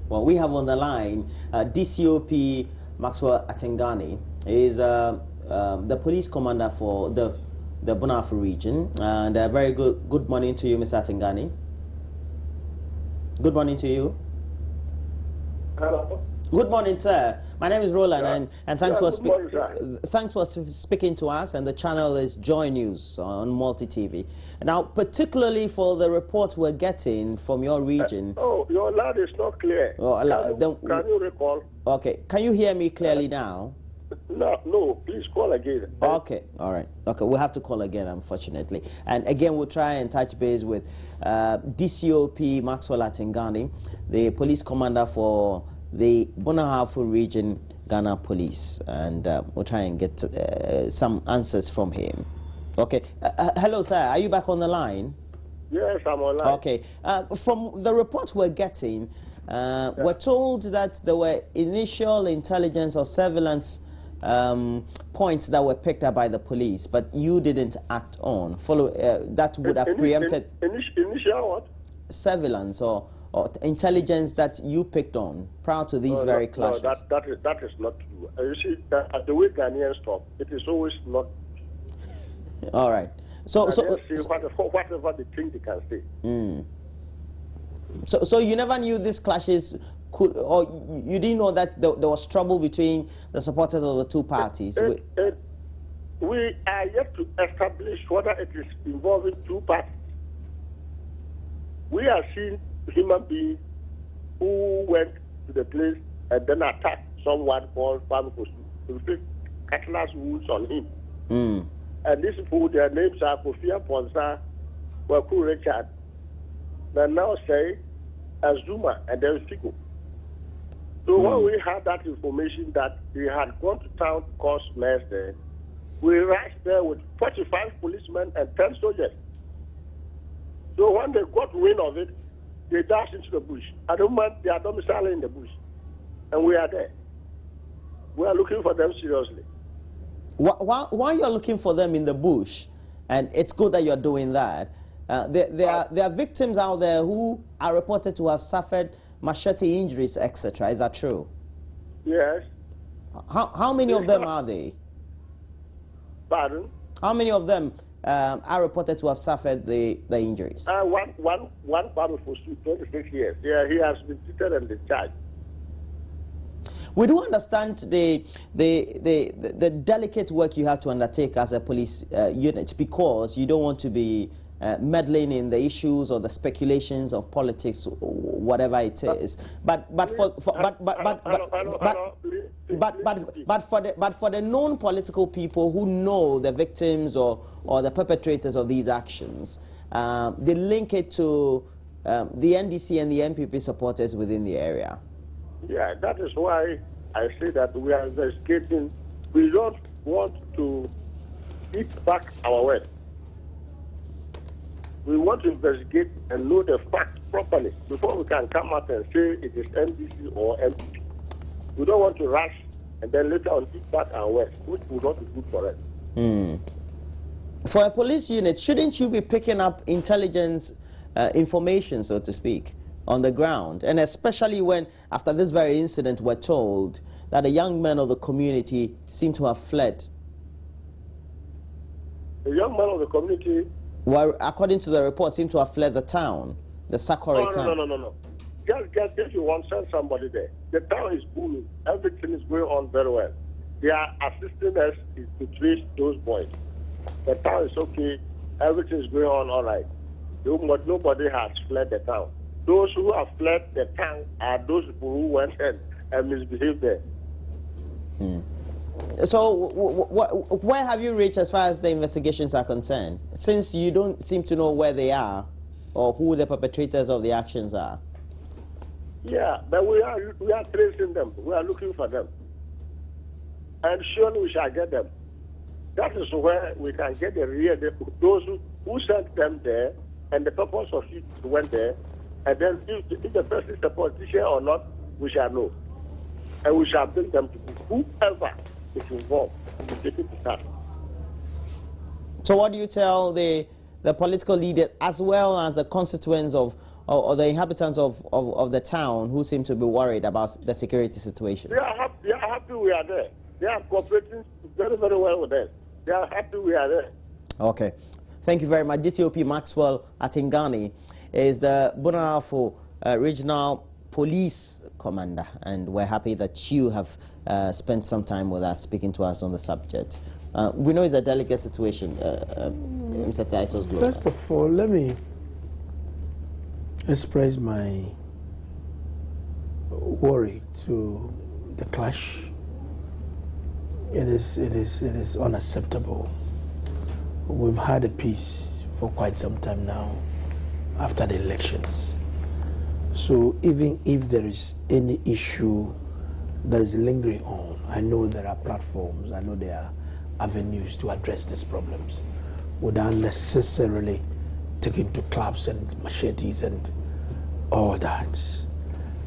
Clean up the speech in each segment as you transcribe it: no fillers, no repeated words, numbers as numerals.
Well, we have on the line DCOP Maxwell Atengani. Is the police commander for the Brong Ahafo region. And very good morning to you, Mr. Atengani. Good morning to you. Hello. Good morning, sir. My name is Roland, and thanks for thanks for speaking to us. And the channel is Joy News on Multi TV. Now, particularly for the reports we're getting from your region. Your line is not clear. Can you recall? Okay. Can you hear me clearly now? No. Please call again. Okay. All right. Okay. We'll have to call again, unfortunately. And again, we'll try and touch base with DCOP Maxwell Atengani, the police commander for the Brong Ahafo region, Ghana Police, and we'll try and get some answers from him. Okay. Hello, sir. Are you back on the line? Yes, I'm online. Okay. From the reports we're getting, we're told that there were initial intelligence or surveillance points that were picked up by the police, but you didn't act on. That would have preempted initial what? Surveillance or intelligence that you picked on prior to these very clashes. No, that is not true. You see, the way Ghanaians talk, it is always not. All right. So whatever they think they can say. So you never knew these clashes could, or you didn't know that there was trouble between the supporters of the two parties? We are yet to establish whether it is involving two parties. We are seeing human beings who went to the place and then attacked someone called Famikosu to take cutlass wounds on him. And these people, their names are Kofi Ponsa, Waku Richard, they now say Azuma, and then Fico. So when we had that information that they had gone to town to cause mess there, we rushed there with 45 policemen and 10 soldiers. So when they got wind of it, they dashed into the bush. At the moment, they are domiciled in the bush. And we are there. We are looking for them seriously. Why you're looking for them in the bush, and it's good that you're doing that, there are victims out there who are reported to have suffered machete injuries, etc. Is that true? Yes. How many of them are they? Pardon? How many of them are reported to have suffered the injuries? One father for 26 years. Yeah, he has been treated and discharged. We do understand the delicate work you have to undertake as a police unit, because you don't want to be meddling in the issues or the speculations of politics, whatever it is. But for the known political people who know the victims or the perpetrators of these actions, they link it to the NDC and the MPP supporters within the area. Yeah, that is why I say that we are investigating. We don't want to eat back our word. We want to investigate and know the facts properly before we can come out and say it is NDC or MPP. We don't want to rush and then later on eat back our word, which will not be good for us. For a police unit, shouldn't you be picking up intelligence information, so to speak, on the ground? And especially when, after this very incident, we're told that a young man of the community seemed to have fled. A young man of the community? Well, according to the report, seemed to have fled the town, the Sankore town. No. Just if you want to send somebody there. The town is booming. Everything is going on very well. They are assisting us to trace those boys. The town is okay. Everything is going on all right. Nobody has fled the town. Those who have fled the town are those people who went and misbehaved there. So, where have you reached as far as the investigations are concerned? Since you don't seem to know where they are or who the perpetrators of the actions are. Yeah, but we are tracing them. We are looking for them. And surely we shall get them. That is where we can get the real, those who sent them there and the purpose of it went there. And then if the person is a politician or not, we shall know. And we shall bring them to whoever is involved to take it to task. So what do you tell the the political leaders as well as the constituents of or the inhabitants of the town who seem to be worried about the security situation? They are happy we are there. They are cooperating very, very well with us. They are happy we are there. Okay. Thank you very much. DCOP Maxwell Atingani is the Brong Ahafo Regional Police Commander, and we're happy that you have spent some time with us speaking to us on the subject. We know it's a delicate situation, Mr. Titus Glover. First of all, let me express my worry to the clash. It is unacceptable. We've had a peace for quite some time now after the elections. So even if there is any issue that is lingering on, I know there are platforms, I know there are avenues to address these problems without necessarily taking to clubs and machetes and all that.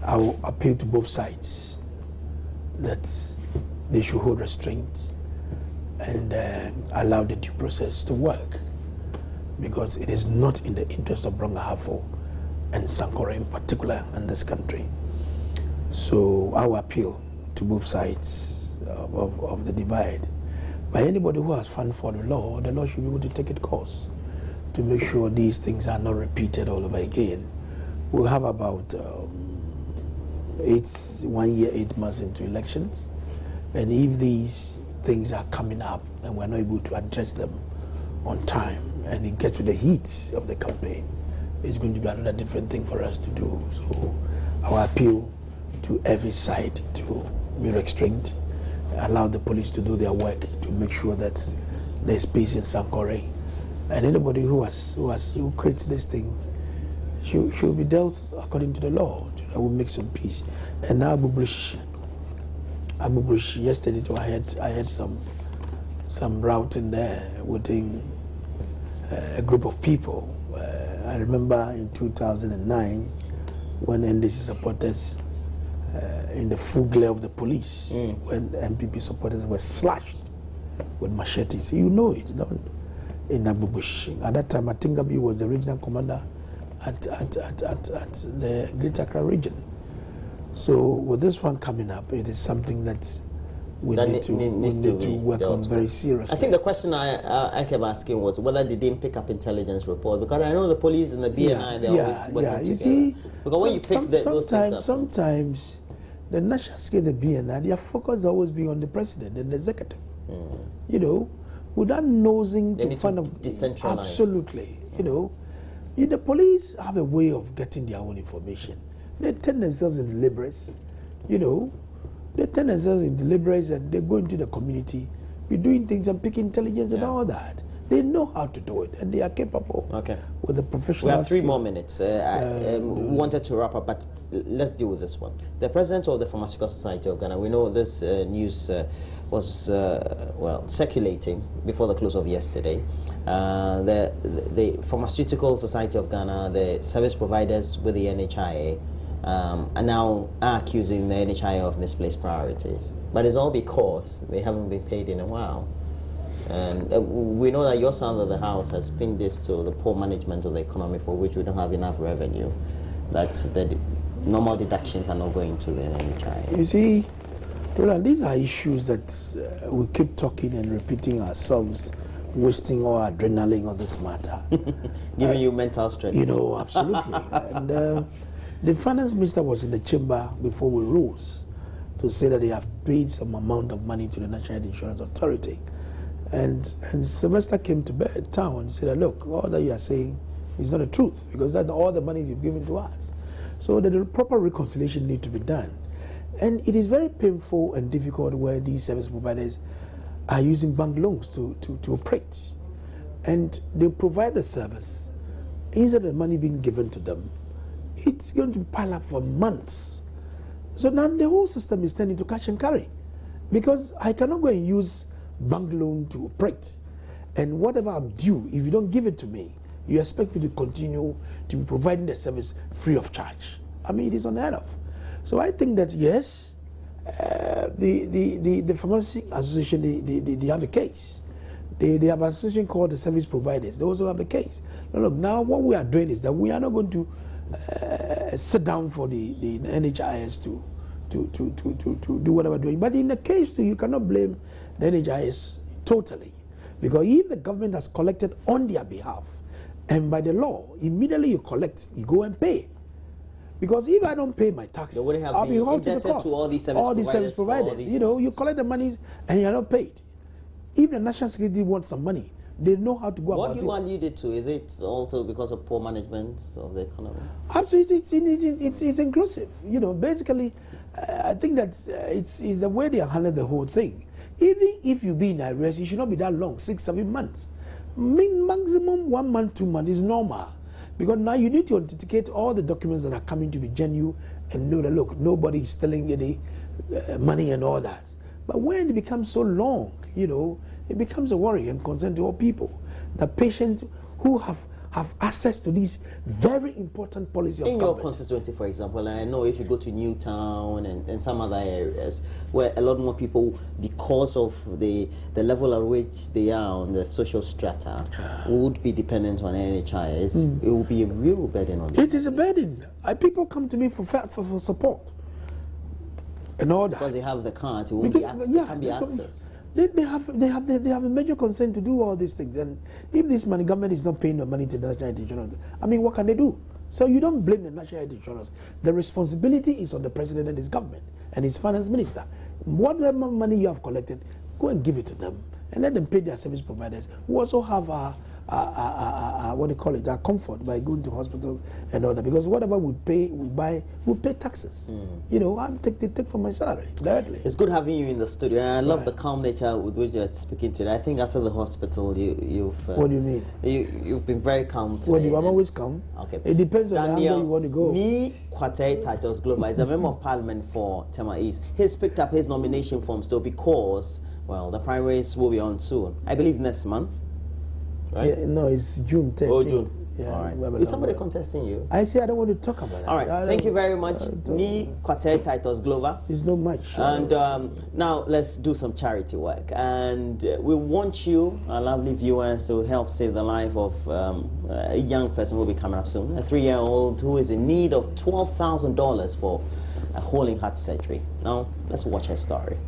I will appeal to both sides that they should hold restraint and allow the due process to work, because it is not in the interest of Brong Ahafo and Sankore in particular in this country. So I will appeal to both sides of the divide. But anybody who has fun for the law should be able to take its course to make sure these things are not repeated all over again. We'll have about 1 year, 8 months into elections, and if these things are coming up and we're not able to address them on time and it gets to the heat of the campaign, it's going to be another different thing for us to do. So our appeal to every side to be restrained, allow the police to do their work to make sure that there's peace in Sankore, and anybody who creates this thing should be dealt according to the law. That will make some peace. And now Abu Bush, yesterday too, I had some routing there within a group of people. I remember in 2009 when NDC supporters, in the full glare of the police, when MPP supporters were slashed with machetes. You know it, don't in Abu Bush. At that time, Atingabi was the regional commander at the Greater Accra region. So with this one coming up, it is something that we need to work on very seriously. I think the question I kept asking was whether they didn't pick up intelligence report, because I know the police and the BNI, they're always working together. See, because when you pick those things up... Sometimes the national security, the BNI, their focus always be on the president and the executive. You know, without nosing they to need find to a... decentralize. Absolutely. You know, the police have a way of getting their own information. They turn themselves into laborers, you know. They turn themselves into laborers and they go into the community, be doing things and pick intelligence and all that. They know how to do it and they are capable with the professional. We have 3 more minutes. We wanted to wrap up, but let's deal with this one. The president of the Pharmaceutical Society of Ghana, we know this news was circulating before the close of yesterday. The Pharmaceutical Society of Ghana, the service providers with the NHIA, are now accusing the NHIA of misplaced priorities. But it's all because they haven't been paid in a while. And we know that your side of the house has pinned this to the poor management of the economy, for which we don't have enough revenue, that the normal deductions are not going to the NHIA. You see, Roland, these are issues that we keep talking and repeating ourselves, wasting our adrenaline on this matter. Giving you mental stress. You know, absolutely. And the finance minister was in the chamber before we rose to say that they have paid some amount of money to the National Insurance Authority. And Sylvester came to town and said, look, all that you are saying is not the truth, because that's all the money you've given to us. So the proper reconciliation needs to be done. And it is very painful and difficult where these service providers are using bank loans to operate. And they provide the service. Instead of the money being given to them, it's going to pile up for months. So now the whole system is turning to cash and carry, because I cannot go and use bank loan to operate. And whatever I'm due, if you don't give it to me, you expect me to continue to be providing the service free of charge. I mean, it is unheard of. So I think that yes, the Pharmacy Association, they have a case. They have an association called the service providers. They also have a case. Now, look, now what we are doing is that we are not going to sit down for the NHIS to do whatever we're doing. But in the case too, you cannot blame the NHIS totally, because if the government has collected on their behalf, and by the law, immediately you collect, you go and pay. Because if I don't pay my taxes, I'll be hauled to the court. To all these service providers. You know, you collect the money and you're not paid. If the national security wants some money, they know how to go about it. What you alluded to, is it also because of poor management of the economy? Absolutely, it's inclusive. You know, basically, I think that it's the way they handle the whole thing. Even if you be in arrest, it should not be that long, 6-7 months. Maximum 1 month, 2 months is normal. Because now you need to authenticate all the documents that are coming to be genuine and know that, look, nobody is stealing any money and all that. But when it becomes so long, you know, it becomes a worry and concern to all people. The patients who have access to these very important policies of government. In your constituency, for example, and I know if you go to Newtown and some other areas where a lot more people, because of the level at which they are on the social strata, would be dependent on NHIS, it will be a real burden on them. It is a burden. People come to me for support and all that. Because they have the card, it won't be access. They have a major concern to do all these things, and if this money, government is not paying the money to the national health insurance, I mean, what can they do? So you don't blame the national health insurance. The responsibility is on the president and his government and his finance minister. Whatever money you have collected, go and give it to them and let them pay their service providers who also have what do you call it, our comfort by going to hospital and all that, because whatever we pay, we pay taxes. You know, I take from my salary directly. It's good having you in the studio, and I love the calm nature with which you're speaking today. I think after the hospital, you've what do you mean? You've been very calm today. Well, I'm always calm. Okay. It depends on the angle you want to go. Me, Kwate Titus Glover is the member of parliament for Tema East. He's picked up his nomination form still because, well, the primaries will be on soon. I believe next month. Right? Yeah, no, it's June 10th. Oh, June. Yeah, all right. Is somebody contesting you? I say I don't want to talk about that. All right. Thank you very much. Me, Kwate Titus Glover. It's not much. And now let's do some charity work. And we want you, our lovely viewers, to help save the life of a young person who will be coming up soon, a 3-year-old who is in need of $12,000 for a whole heart surgery. Now, let's watch her story.